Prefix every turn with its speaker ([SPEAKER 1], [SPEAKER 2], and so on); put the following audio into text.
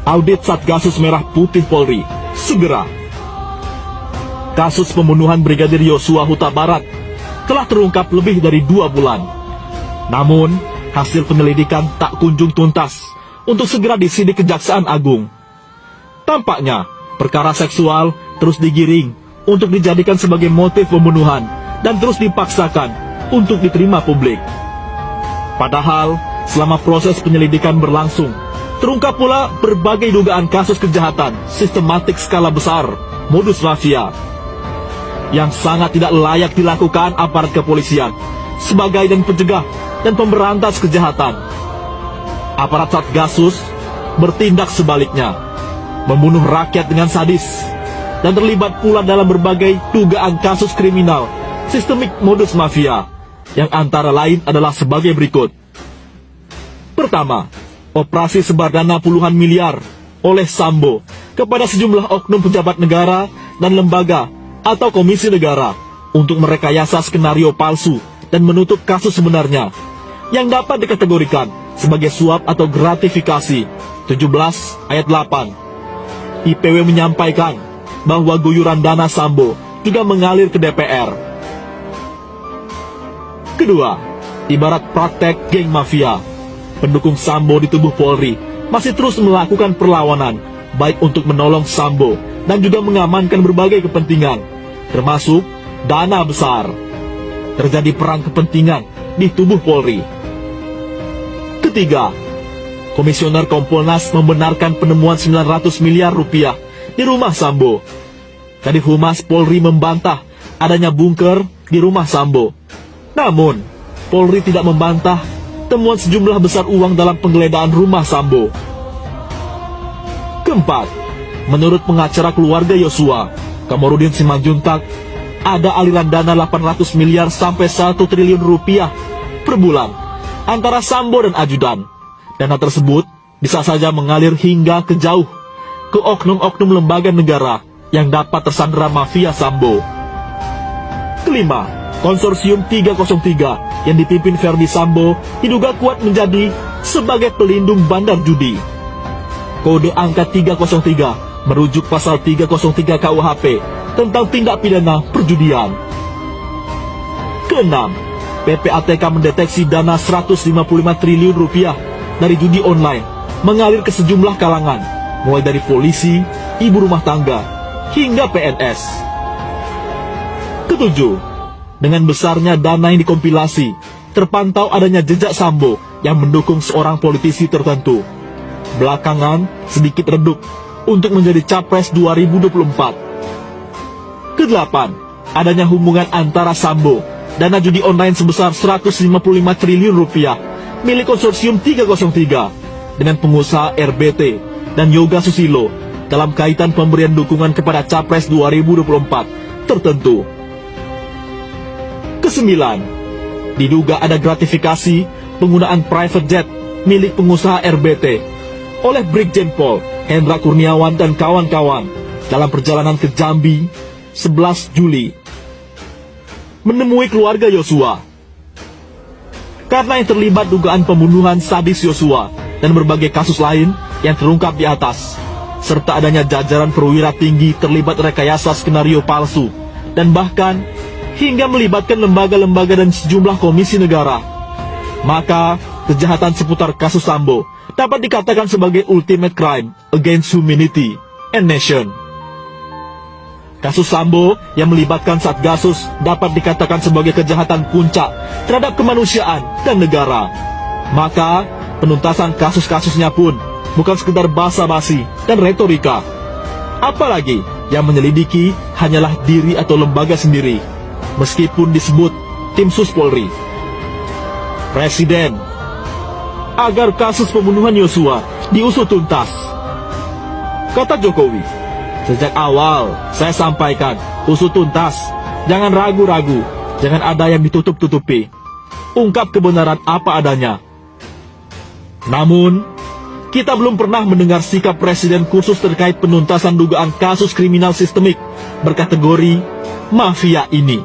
[SPEAKER 1] Audit Satgasus Merah Putih Polri, segera. Kasus pembunuhan Brigadir Yosua Huta Barat telah terungkap lebih dari 2 bulan. Namun, hasil penyelidikan tak kunjung tuntas untuk segera disidik Kejaksaan Agung. Tampaknya, perkara seksual terus digiring untuk dijadikan sebagai motif pembunuhan dan terus dipaksakan untuk diterima publik. Padahal, selama proses penyelidikan berlangsung, terungkap pula berbagai dugaan kasus kejahatan sistematik skala besar, modus mafia, yang sangat tidak layak dilakukan aparat kepolisian sebagai dan pencegah dan pemberantas kejahatan. Aparat Satgasus bertindak sebaliknya, membunuh rakyat dengan sadis, dan terlibat pula dalam berbagai dugaan kasus kriminal sistemik modus mafia, yang antara lain adalah sebagai berikut. Pertama, operasi sebar dana puluhan miliar oleh Sambo kepada sejumlah oknum pejabat negara dan lembaga atau komisi negara untuk merekayasa skenario palsu dan menutup kasus sebenarnya, yang dapat dikategorikan sebagai suap atau gratifikasi. 17 ayat 8. IPW menyampaikan bahwa guyuran dana Sambo juga mengalir ke DPR. Kedua, ibarat praktek geng mafia, pendukung Sambo di tubuh Polri masih terus melakukan perlawanan, baik untuk menolong Sambo dan juga mengamankan berbagai kepentingan, termasuk dana besar. Terjadi perang kepentingan di tubuh Polri. Ketiga, Komisioner Kompolnas membenarkan penemuan 900 miliar rupiah di rumah Sambo. Kadif Humas Polri membantah adanya bunker di rumah Sambo. Namun, Polri tidak membantah temuan sejumlah besar uang dalam penggeledahan rumah Sambo. Keempat, menurut pengacara keluarga Yosua, Kamarudin Simanjuntak, ada aliran dana 800 miliar sampai 1 triliun rupiah per bulan antara Sambo dan ajudan. Dana tersebut bisa saja mengalir hingga ke jauh ke oknum-oknum lembaga negara yang dapat tersandera mafia Sambo. Kelima, Konsorsium 303 yang dipimpin Verdi Sambo diduga kuat menjadi sebagai pelindung bandar judi. Kode angka 303 merujuk pasal 303 KUHP tentang tindak pidana perjudian. Keenam, PPATK mendeteksi dana 155 triliun rupiah dari judi online mengalir ke sejumlah kalangan, mulai dari polisi, ibu rumah tangga, hingga PNS. Ketujuh, dengan besarnya dana yang dikompilasi, terpantau adanya jejak Sambo yang mendukung seorang politisi tertentu. Belakangan sedikit redup untuk menjadi Capres 2024. Kedelapan, adanya hubungan antara Sambo, dana judi online sebesar 155 triliun rupiah milik Konsorsium 303 dengan pengusaha RBT dan Yoga Susilo dalam kaitan pemberian dukungan kepada Capres 2024 tertentu. Kesembilan, diduga ada gratifikasi penggunaan private jet milik pengusaha RBT oleh Brigjen Pol Hendra Kurniawan dan kawan-kawan dalam perjalanan ke Jambi 11 Juli menemui keluarga Yosua. Karena yang terlibat dugaan pembunuhan sadis Yosua dan berbagai kasus lain yang terungkap di atas, serta adanya jajaran perwira tinggi terlibat rekayasa skenario palsu dan bahkan hingga melibatkan lembaga-lembaga dan sejumlah komisi negara, maka kejahatan seputar kasus Sambo dapat dikatakan sebagai ultimate crime against humanity and nation. Kasus Sambo yang melibatkan Satgasus dapat dikatakan sebagai kejahatan puncak terhadap kemanusiaan dan negara. Maka, penuntasan kasus-kasusnya pun bukan sekedar basa-basi dan retorika. Apalagi yang menyelidiki hanyalah diri atau lembaga sendiri, meskipun disebut tim sus Polri. Presiden, agar kasus pembunuhan Yosua diusut tuntas. Kata Jokowi, sejak awal saya sampaikan, usut tuntas, jangan ragu-ragu, jangan ada yang ditutup-tutupi. Ungkap kebenaran apa adanya. Namun, kita belum pernah mendengar sikap Presiden khusus terkait penuntasan dugaan kasus kriminal sistemik berkategori mafia ini.